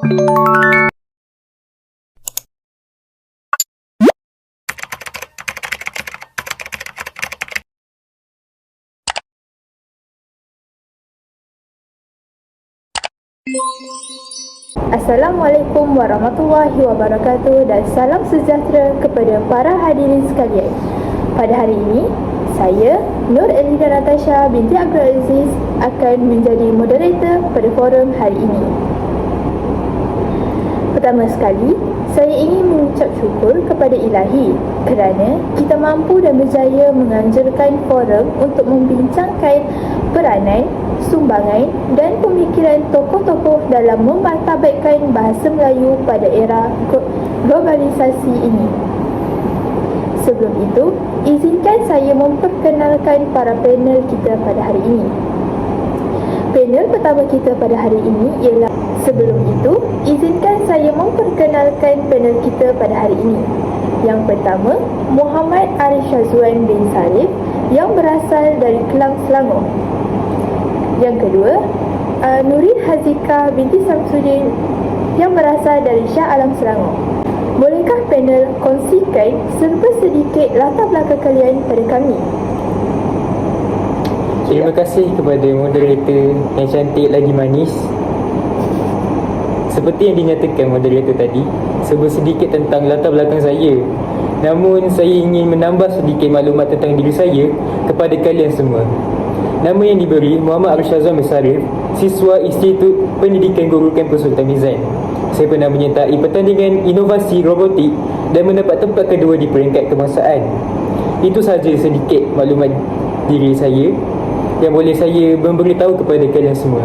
Assalamualaikum warahmatullahi wabarakatuh dan salam sejahtera kepada para hadirin sekalian. Pada hari ini, saya, Nur Elida Natasha binti Abdul Aziz akan menjadi moderator pada forum hari ini. Pertama sekali, saya ingin mengucap syukur kepada Ilahi kerana kita mampu dan berjaya menganjurkan forum untuk membincangkan peranan, sumbangan dan pemikiran tokoh-tokoh dalam memartabatkan bahasa Melayu pada era globalisasi ini. Sebelum itu, izinkan saya memperkenalkan para panel kita pada hari ini. Panel pertama kita pada hari ini ialah sebelum itu, izinkan saya memperkenalkan panel kita pada hari ini. Yang pertama, Muhammad Arif Syazwan bin Sarif yang berasal dari Kelang, Selangor. Yang kedua, Nurin Hazika binti Samsudin yang berasal dari Shah Alam, Selangor. Bolehkah panel kongsikan serba sedikit latar belakang kalian pada kami? Terima kasih kepada moderator yang cantik lagi manis. Seperti yang dinyatakan moderator tadi, serba sedikit tentang latar belakang saya. Namun saya ingin menambah sedikit maklumat tentang diri saya kepada kalian semua. Nama yang diberi Muhammad Arif Syazwan bin Sarif, siswa Institut Pendidikan Guru Kampus Sultan Mizan. Saya pernah menyertai pertandingan inovasi robotik dan mendapat tempat kedua di peringkat kebangsaan. Itu sahaja sedikit maklumat diri saya yang boleh saya memberitahu kepada kalian semua.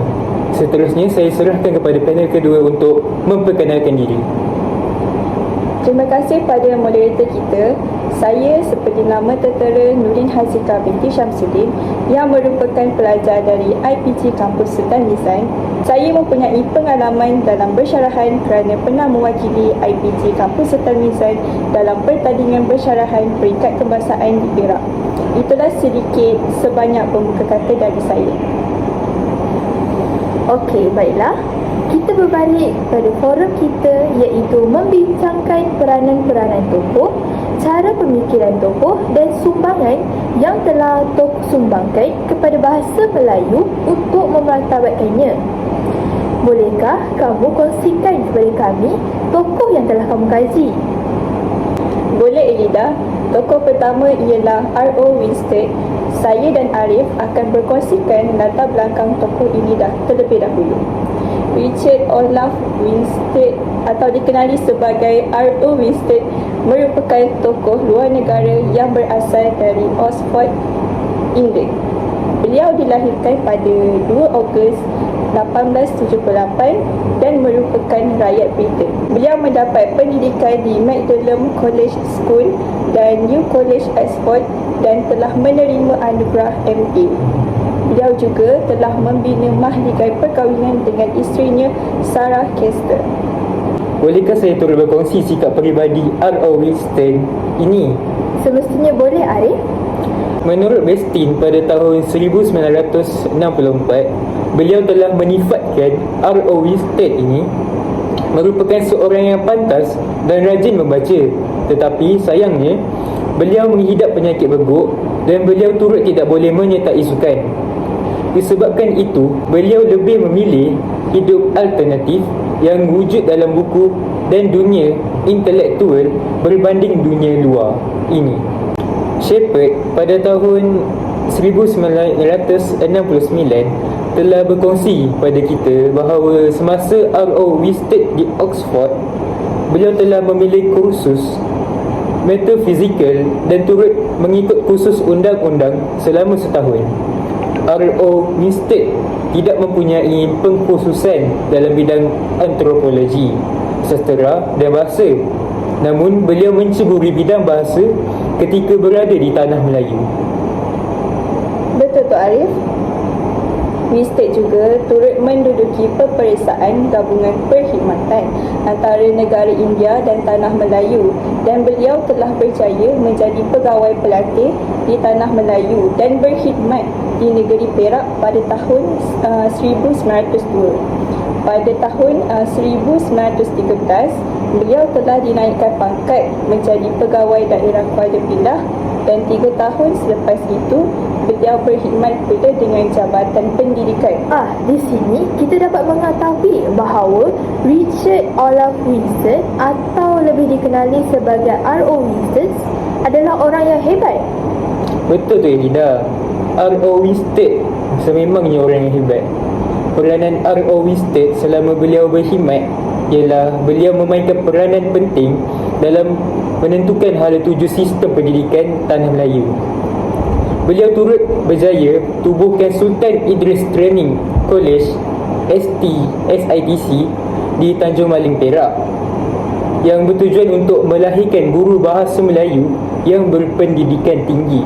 Seterusnya saya serahkan kepada panel kedua untuk memperkenalkan diri. Terima kasih pada moderator kita. Saya seperti nama tertera Nurin Hazika binti Syamsuddin yang merupakan pelajar dari IPG Kampus Sultan Mizan. Saya mempunyai pengalaman dalam bersyarahan kerana pernah mewakili IPG Kampus Sultan Mizan dalam pertandingan bersyarahan peringkat kebangsaan di Perak. Itulah sedikit sebanyak pembuka kata dari saya. Okey, baiklah. Kita berbalik pada forum kita iaitu membincangkan peranan-peranan tokoh, cara pemikiran tokoh dan sumbangan yang telah tokoh sumbangkan kepada bahasa Melayu untuk memartabatkannya. Bolehkah kamu kongsikan kepada kami tokoh yang telah kamu kaji? Boleh, Elida. Tokoh pertama ialah R.O. Winstead. Saya dan Arif akan berkongsikan latar belakang tokoh ini terlebih dahulu. Richard Olaf Winstead atau dikenali sebagai R.O. Winstead merupakan tokoh luar negara yang berasal dari Oxford, England. Beliau dilahirkan pada 2 Ogos 1878 dan merupakan rakyat Britain. Beliau mendapat pendidikan di Magdalen College School dan New College Oxford dan telah menerima anugerah MA. Beliau juga telah membina mahligai perkahwinan dengan isterinya Sarah Kester. Bolehkah saya turut berkongsi sikap peribadi R.O. Winstead ini? Semestinya boleh, Arif. Menurut Westin pada tahun 1964, beliau telah menifatkan R.O. Winstead ini merupakan seorang yang pantas dan rajin membaca. Tetapi sayangnya, beliau menghidap penyakit beguk dan beliau turut tidak boleh menyertai sukan. Disebabkan itu, beliau lebih memilih hidup alternatif yang wujud dalam buku dan dunia intelektual berbanding dunia luar ini. Shepard pada tahun 1969 telah berkongsi pada kita bahawa semasa R.O. Winstead di Oxford, beliau telah memilih kursus metafizikal dan turut mengikut kursus undang-undang selama setahun. R.O. Winstead tidak mempunyai pengkhususan dalam bidang antropologi, sastera dan bahasa. Namun beliau menceburi bidang bahasa ketika berada di tanah Melayu. Betul, Tok Arif. Winstead juga turut menduduki peperiksaan gabungan perkhidmatan antara negara India dan Tanah Melayu dan beliau telah berjaya menjadi pegawai pelatih di Tanah Melayu dan berkhidmat di negeri Perak pada tahun 1902. Pada tahun 1913, beliau telah dinaikkan pangkat menjadi pegawai daerah Kuala Pilah, dan 3 tahun selepas itu beliau berkhidmat pula dengan Jabatan Pendidikan. Di sini kita dapat mengetahui bahawa Richard Olaf Winstead atau lebih dikenali sebagai R.O. Winstead adalah orang yang hebat. Betul tu Elida. R.O. Winstead sememangnya orang yang hebat. Peranan R.O. Winstead selama beliau berkhidmat ialah beliau memainkan peranan penting dalam menentukan hala tuju sistem pendidikan Tanah Melayu. Beliau turut berjaya tubuhkan Sultan Idris Training College SITC di Tanjung Maling, Perak, yang bertujuan untuk melahirkan guru bahasa Melayu yang berpendidikan tinggi.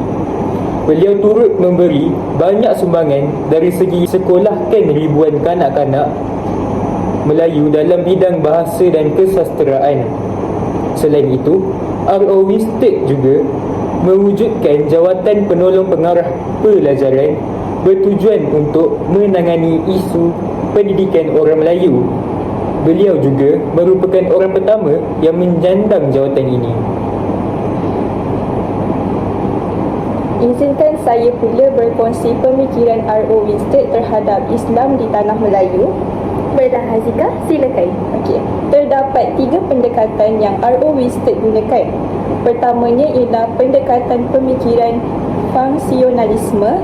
Beliau turut memberi banyak sumbangan dari segi sekolahkan ribuan kanak-kanak Melayu dalam bidang bahasa dan kesasteraan. Selain itu, R.O. Winstead juga mewujudkan jawatan penolong pengarah pelajaran bertujuan untuk menangani isu pendidikan orang Melayu. Beliau juga merupakan orang pertama yang menyandang jawatan ini. Izinkan saya pula berkongsi pemikiran R.O. Winstead terhadap Islam di Tanah Melayu. Baiklah Hazika, silakan. Okey, terdapat 3 pendekatan yang R.O. Winstead gunakan. Pertamanya ialah pendekatan pemikiran fungsionalisme.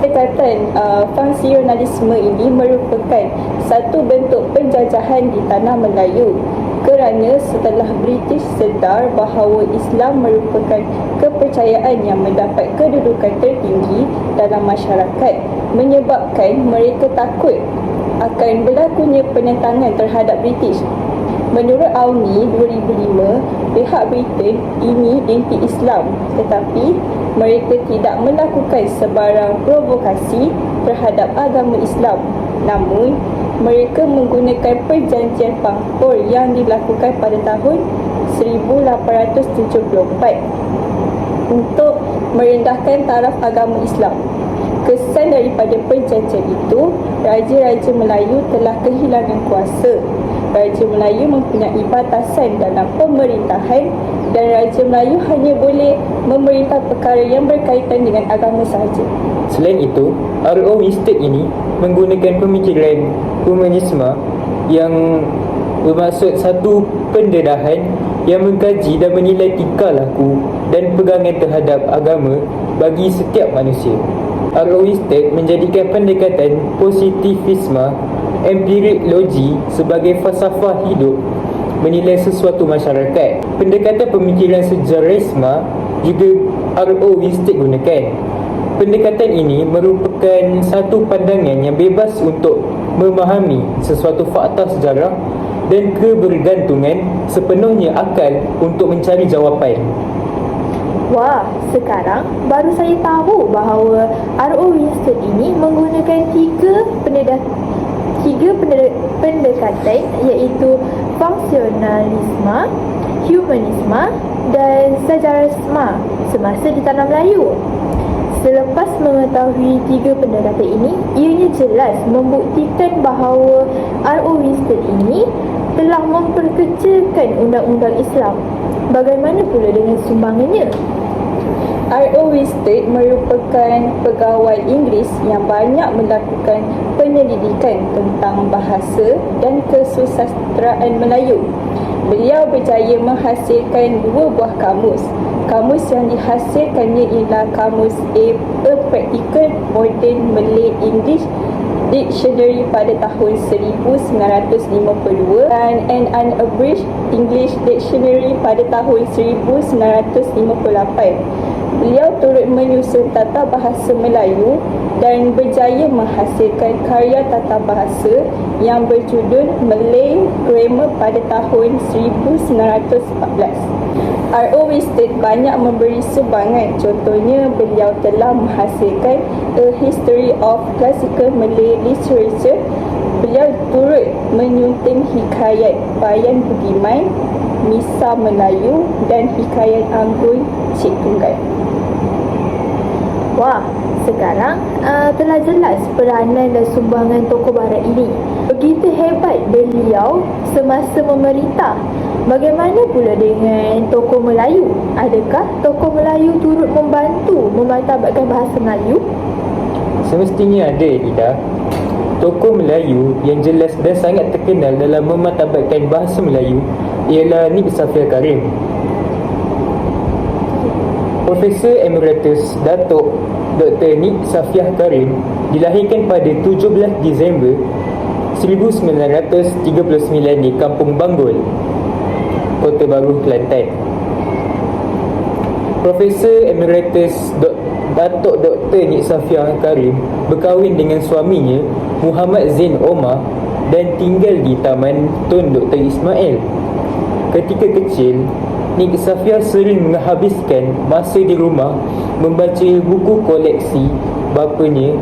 Pendekatan fungsionalisme ini merupakan satu bentuk penjajahan di Tanah Melayu, kerana setelah British sedar bahawa Islam merupakan kepercayaan yang mendapat kedudukan tertinggi dalam masyarakat, menyebabkan mereka takut akan berlakunya penentangan terhadap British. Menurut Auni 2005, pihak Britain ini anti-Islam, tetapi mereka tidak melakukan sebarang provokasi terhadap agama Islam. Namun, mereka menggunakan perjanjian Pangkor yang dilakukan pada tahun 1874 untuk merendahkan taraf agama Islam. Kesan daripada perjanjian itu, Raja-Raja Melayu telah kehilangan kuasa. Raja Melayu mempunyai batasan dalam pemerintahan, dan Raja Melayu hanya boleh memerintah perkara yang berkaitan dengan agama sahaja. Selain itu, R.O. Winstead ini menggunakan pemikiran humanisme yang bermaksud satu pendedahan yang mengkaji dan menilai tingkah laku dan pegangan terhadap agama bagi setiap manusia. R.O. Winstead menjadikan pendekatan positivisme empirik logi sebagai falsafah hidup menilai sesuatu masyarakat. Pendekatan pemikiran sejarisme juga R.O. Winstead gunakan. Pendekatan ini merupakan satu pandangan yang bebas untuk memahami sesuatu fakta sejarah dan kebergantungan sepenuhnya akal untuk mencari jawapan. Wah, sekarang baru saya tahu bahawa R.O. Winstead ini menggunakan tiga pendekatan, iaitu fungsionalisme, humanisme dan sejarisme semasa di Tanah Melayu. Selepas mengetahui tiga pendekatan ini, ianya jelas membuktikan bahawa R.O. Winstead ini telah memperkecilkan undang-undang Islam. Bagaimana pula dengan sumbangannya? R.O. Winstead merupakan pegawai Inggeris yang banyak melakukan penyelidikan tentang bahasa dan kesusasteraan Melayu. Beliau berjaya menghasilkan 2 buah kamus. Kamus yang dihasilkannya ialah kamus A Practical Modern Malay English Dictionary pada tahun 1952 dan An Unabridged English Dictionary pada tahun 1958. Beliau turut menyusun tata bahasa Melayu dan berjaya menghasilkan karya tata bahasa yang berjudul Malay Grammar pada tahun 1914. R.O. Winstead banyak memberi sumbangan. Contohnya, beliau telah menghasilkan A History of Classical Malay Literature. Beliau turut menyunting hikayat Bayan Budiman, Misa Melayu dan hikayat Anggun Cik Tunggal. Wah, sekarang telah jelas peranan dan sumbangan tokoh barat ini. Begitu hebat beliau semasa memerintah. Bagaimana pula dengan tokoh Melayu? Adakah tokoh Melayu turut membantu memartabatkan bahasa Melayu? Semestinya ada, Ida. Tokoh Melayu yang jelas dan sangat terkenal dalam memartabatkan bahasa Melayu ialah Nik Safia Karim. Profesor Emeritus Datuk Dr. Nik Safia Karim dilahirkan pada 17 Disember 1939 di Kampung Banggol, Kota Baru, Kelantan. Profesor Emeritus Datuk Dr. Nik Safia Karim berkahwin dengan suaminya Muhammad Zain Omar dan tinggal di Taman Tun Dr. Ismail. Ketika kecil, Nik Safia sering menghabiskan masa di rumah membaca buku koleksi bapanya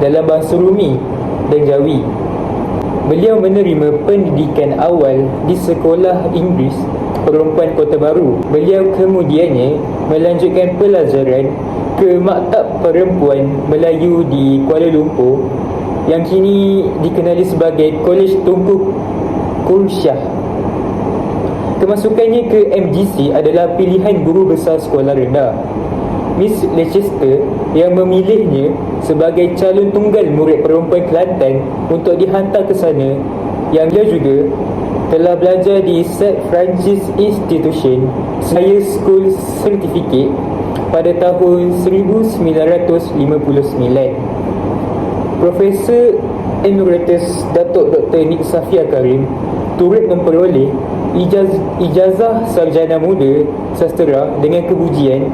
dalam bahasa Rumi dan Jawi. Beliau menerima pendidikan awal di Sekolah Inggeris Perempuan Kota Baru. Beliau kemudiannya melanjutkan pelajaran ke Maktab Perempuan Melayu di Kuala Lumpur yang kini dikenali sebagai Kolej Tunku Kursyah. Kemasukannya ke MGC adalah pilihan guru besar sekolah rendah. Miss Leicester yang memilihnya sebagai calon tunggal murid perempuan Kelantan untuk dihantar ke sana, yang dia juga telah belajar di St. Francis Institution Higher School Certificate pada tahun 1959. Profesor Emeritus Datuk Dr. Nik Safia Karim turut memperoleh ijazah sarjana muda sastera dengan kepujian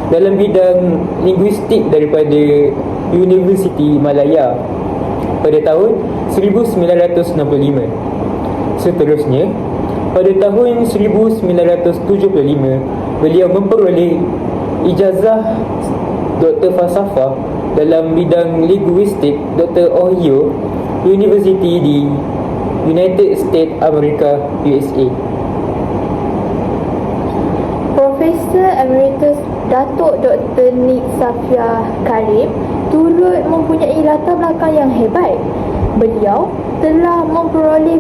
dalam bidang linguistik daripada Universiti Malaya pada tahun 1965. Seterusnya, pada tahun 1975, beliau memperoleh ijazah Doktor Falsafah dalam bidang linguistik Dr. Ohio University di United States Amerika, USA. Profesor Emeritus Datuk Dr. Nik Safia Karim turut mempunyai latar belakang yang hebat. Beliau telah memperoleh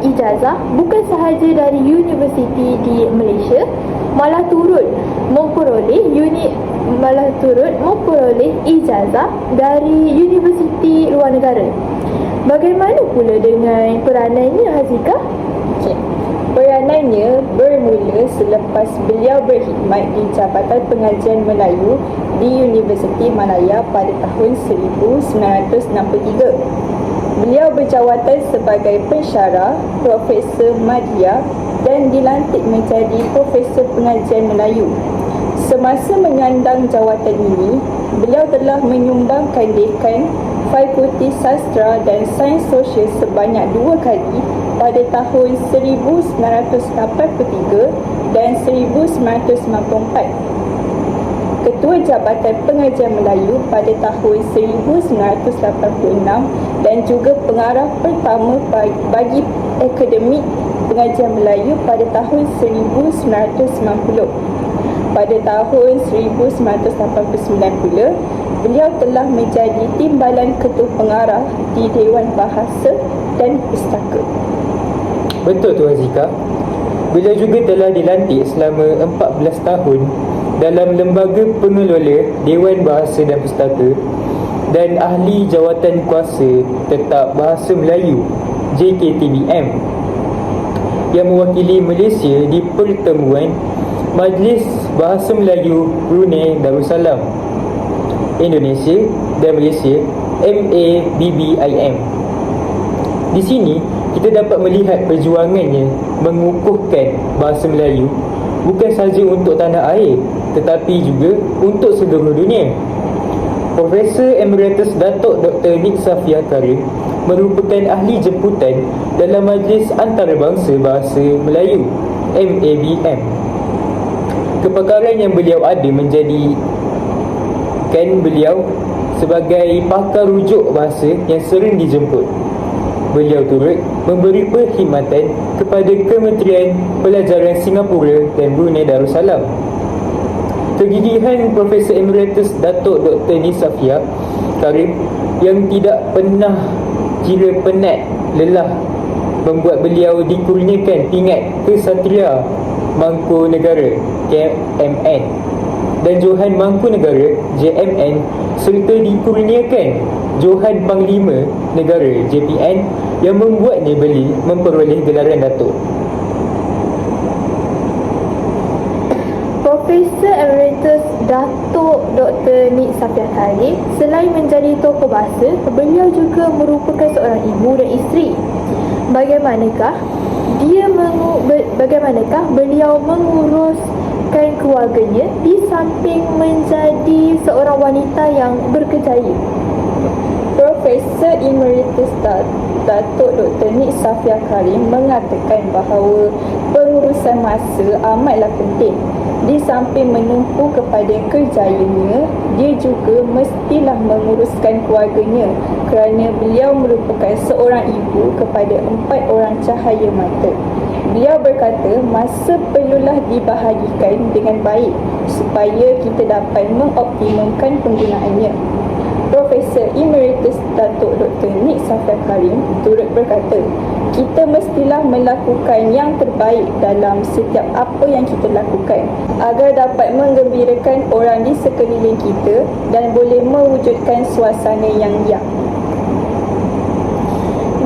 ijazah bukan sahaja dari universiti di Malaysia, malah turut memperoleh ijazah dari universiti luar negara. Bagaimana pula dengan peranannya, Hazika? Peranannya bermula selepas beliau berkhidmat di Jabatan Pengajian Melayu di Universiti Malaya pada tahun 1963. Beliau berjawatan sebagai pensyarah, Profesor Madya dan dilantik menjadi Profesor Pengajian Melayu. Semasa menyandang jawatan ini, beliau telah menyumbangkan dekan Fakulti Sastra dan Sains Sosial sebanyak 2 kali pada tahun 1983 dan 1994. Ketua Jabatan Pengajian Melayu pada tahun 1986 dan juga pengarah pertama bagi Akademik Pengajian Melayu pada tahun 1990. Pada tahun 1989 pula, beliau telah menjadi timbalan ketua pengarah di Dewan Bahasa dan Pustaka. Betul tu, Hazika. Beliau juga telah dilantik selama 14 tahun dalam Lembaga Pengelola Dewan Bahasa dan Pustaka dan Ahli Jawatan Kuasa Tetap Bahasa Melayu JKTBM yang mewakili Malaysia di pertemuan Majlis Bahasa Melayu Brunei Darussalam, Indonesia dan Malaysia MABBIM. Di sini kita dapat melihat perjuangannya mengukuhkan bahasa Melayu bukan sahaja untuk tanah air tetapi juga untuk seluruh dunia. Profesor Emeritus Datuk Dr. Nik Safia Karim merupakan ahli jemputan dalam Majlis Antarabangsa Bahasa Melayu MABM. Kepakaran yang beliau ada menjadikan beliau sebagai pakar rujuk bahasa yang sering dijemput. Beliau turut memberi perkhidmatan kepada Kementerian Pelajaran Singapura dan Brunei Darussalam. Kegigihan Profesor Emeritus Datuk Dr. Nik Safia Karim yang tidak pernah kira penat, lelah membuat beliau dikurniakan pingat Kesatria Mangkunegara KMN dan Johan Mangkunegara JMN serta dikurniakan Johan Panglima Negara JPN yang membuatnya beli memperoleh gelaran Datuk. Profesor Emeritus Datuk Dr. Nik Safia Karim selain menjadi tokoh bahasa, beliau juga merupakan seorang ibu dan isteri. Bagaimanakah beliau menguruskan keluarganya di samping menjadi seorang wanita yang berkejaya? Profesor Emeritus Datuk Dr. Nik Safia Karim mengatakan bahawa pengurusan masa amatlah penting. Di samping menumpu kepada kerjayanya, dia juga mestilah menguruskan keluarganya kerana beliau merupakan seorang ibu kepada 4 orang cahaya mata. Beliau berkata masa perlulah dibahagikan dengan baik supaya kita dapat mengoptimumkan penggunaannya. Profesor Emeritus Datuk Dr. Nik Safia Karim turut berkata, kita mestilah melakukan yang terbaik dalam setiap apa yang kita lakukan agar dapat menggembirakan orang di sekeliling kita dan boleh mewujudkan suasana yang riang.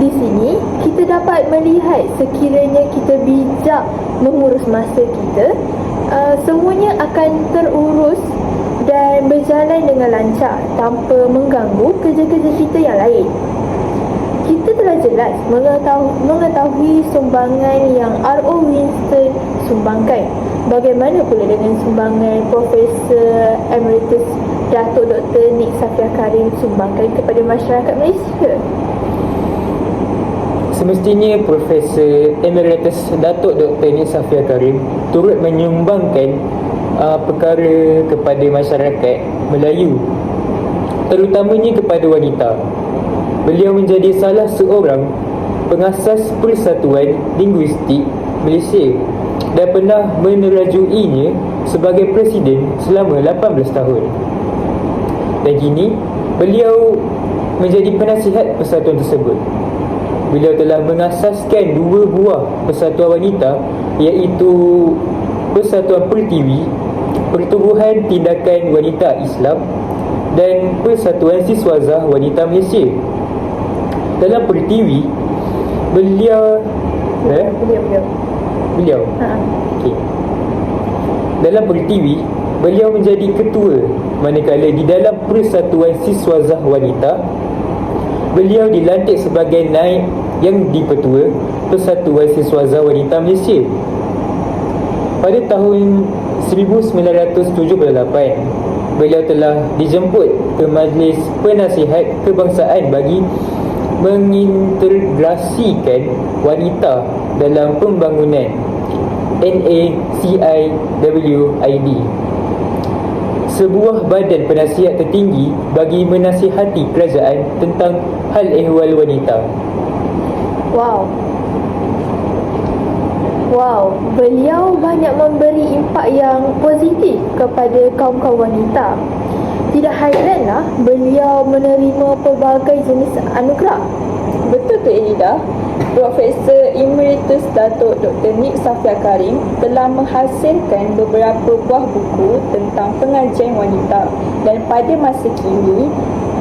Di sini, kita dapat melihat sekiranya kita bijak mengurus masa kita, semuanya akan terurus dan berjalan dengan lancar tanpa mengganggu kerja-kerja kita yang lain. Kita telah jelas mengetahui sumbangan yang R.O. Winston sumbangkan. Bagaimana pula dengan sumbangan Profesor Emeritus Datuk Dr. Nik Safia Karim sumbangkan kepada masyarakat Malaysia? Semestinya Profesor Emeritus Datuk Dr. Nik Safia Karim turut menyumbangkan perkara kepada masyarakat Melayu, terutamanya kepada wanita. Beliau menjadi salah seorang pengasas Persatuan Linguistik Malaysia dan pernah menerajuinya sebagai presiden selama 18 tahun. Dan kini beliau menjadi penasihat persatuan tersebut. Beliau telah mengasaskan 2 buah persatuan wanita, iaitu Persatuan Pertiwi, Pertubuhan Tindakan Wanita Islam dan Persatuan Siswazah Wanita Malaysia. Dalam Pertiwi, beliau okey. Dalam Pertiwi, beliau menjadi ketua, manakala di dalam Persatuan Siswazah Wanita, beliau dilantik sebagai naib yang dipertua Persatuan Siswazah Wanita Malaysia. Pada tahun 1978, beliau telah dijemput ke Majlis Penasihat Kebangsaan bagi mengintegrasikan wanita dalam pembangunan NACIWID, sebuah badan penasihat tertinggi bagi menasihati kerajaan tentang hal ehwal wanita. Wow, beliau banyak memberi impak yang positif kepada kaum-kaum wanita. Tidak hairanlah beliau menerima pelbagai jenis anugerah. Betul tu Elida. Profesor Emeritus Datuk Dr. Nik Safia Karim telah menghasilkan beberapa buah buku tentang pengajian wanita dan pada masa kini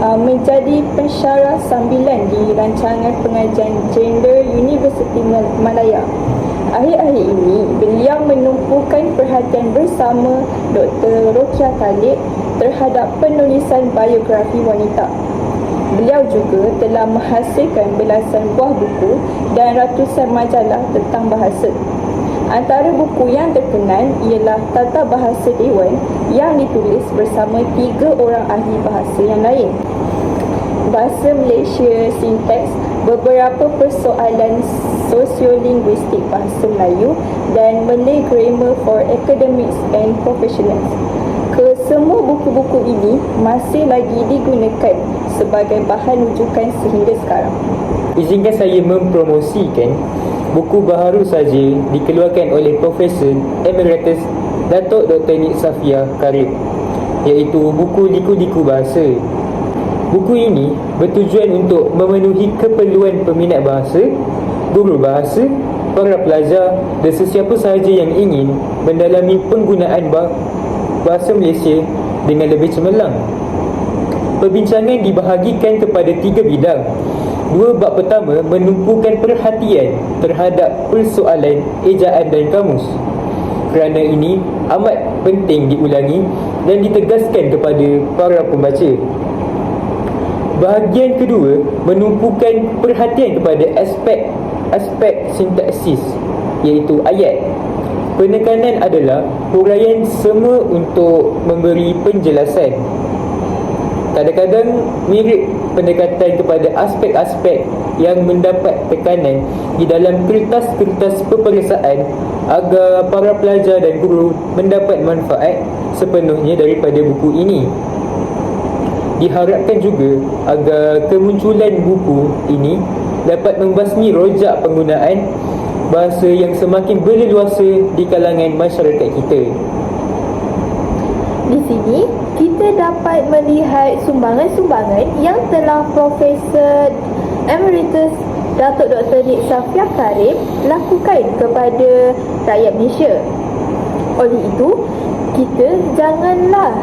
menjadi pensyarah sambilan di rancangan pengajian Gender Universiti Malaya. Akhir-akhir ini, beliau menumpukan perhatian bersama Dr. Rokia Khalid terhadap penulisan biografi wanita. Beliau juga telah menghasilkan belasan buah buku dan ratusan majalah tentang bahasa. Antara buku yang terkenal ialah Tata Bahasa Dewan yang ditulis bersama 3 orang ahli bahasa yang lain. Bahasa Malaysia Sinteks, beberapa persoalan sosiolinguistik bahasa Melayu dan Malay Grammar for Academics and Professionals. Kesemua buku-buku ini masih lagi digunakan sebagai bahan rujukan sehingga sekarang. Izinkan saya mempromosikan buku baharu saja dikeluarkan oleh Profesor Emeritus Datuk Dr. Nik Safia Karim, iaitu buku Liku-Liku Bahasa. Buku ini bertujuan untuk memenuhi keperluan peminat bahasa, guru bahasa, para pelajar dan sesiapa sahaja yang ingin mendalami penggunaan bahasa Malaysia dengan lebih cemerlang. Perbincangan dibahagikan kepada 3 bidang. 2 bab pertama menumpukan perhatian terhadap persoalan ejaan dan kamus. Kerana ini amat penting diulangi dan ditegaskan kepada para pembaca. Bahagian kedua menumpukan perhatian kepada aspek sintaksis, iaitu ayat. Penekanan adalah huraian semua untuk memberi penjelasan. Kadang-kadang mirip pendekatan kepada aspek-aspek yang mendapat tekanan di dalam kertas-kertas peperiksaan agar para pelajar dan guru mendapat manfaat sepenuhnya daripada buku ini. Diharapkan juga agar kemunculan buku ini dapat membasmi rojak penggunaan bahasa yang semakin berleluasa di kalangan masyarakat kita. Di sini, kita dapat melihat sumbangan-sumbangan yang telah Profesor Emeritus Datuk Dr. Nik Safia Karim lakukan kepada rakyat Malaysia. Oleh itu, kita janganlah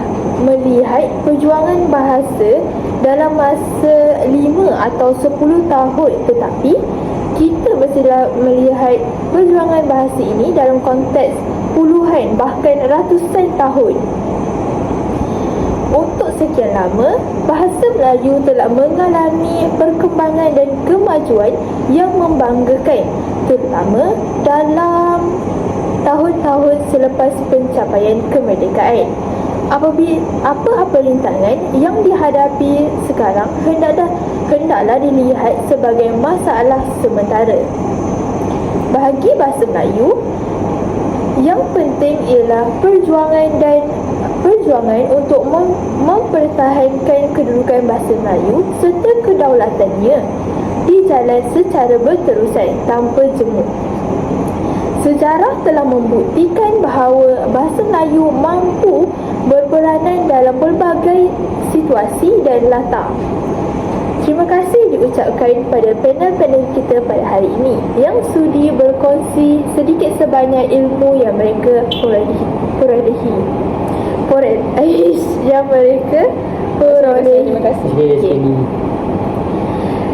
melihat perjuangan bahasa dalam masa 5 atau 10 tahun, tetapi kita mestilah melihat perjuangan bahasa ini dalam konteks puluhan bahkan ratusan tahun. Untuk sekian lama, bahasa Melayu telah mengalami perkembangan dan kemajuan yang membanggakan, terutama dalam tahun-tahun selepas pencapaian kemerdekaan. Apa-apa rintangan yang dihadapi sekarang hendaklah dilihat sebagai masalah sementara. Bagi bahasa Melayu, yang penting ialah perjuangan untuk mempertahankan kedudukan bahasa Melayu serta kedaulatannya dijalan secara berterusan tanpa jemu. Sejarah telah membuktikan bahawa bahasa Melayu mampu berperanan dalam berbagai situasi dan latar. Terima kasih diucapkan pada panel-panel kita pada hari ini yang sudi berkongsi sedikit sebanyak ilmu yang mereka perolehi.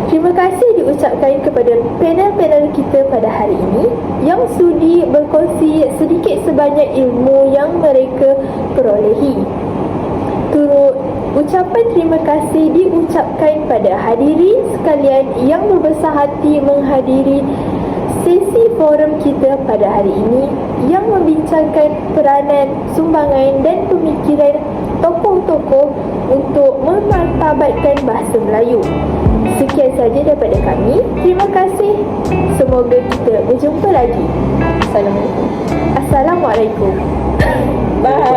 Terima kasih diucapkan kepada panel-panel kita pada hari ini yang sudi berkongsi sedikit sebanyak ilmu yang mereka perolehi. Turut ucapan terima kasih diucapkan pada hadirin sekalian yang berbesar hati menghadiri sesi forum kita pada hari ini yang membincangkan peranan, sumbangan dan pemikiran tokoh-tokoh untuk memartabatkan bahasa Melayu. Sekian saja daripada kami. Terima kasih. Semoga kita berjumpa lagi. Assalamualaikum. Bye.